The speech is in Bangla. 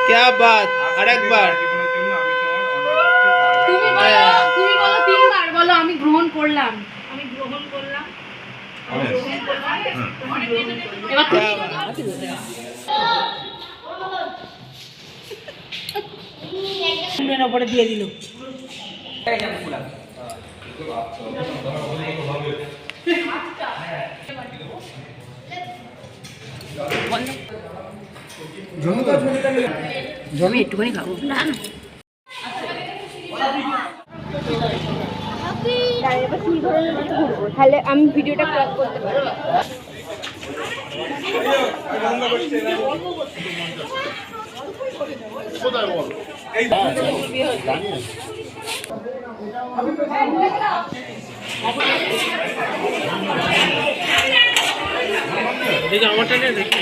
क्या बात আরেকবার তুমি বলো তিনবার বলো আমি গ্রহণ করলাম এবার তুমি উপরে দিয়ে দিল জমি একটুখানি খাবো না তাহলে আমি ভিডিওটা ক্রপ করতে পারবো দেখি আমারটা নিয়ে দেখি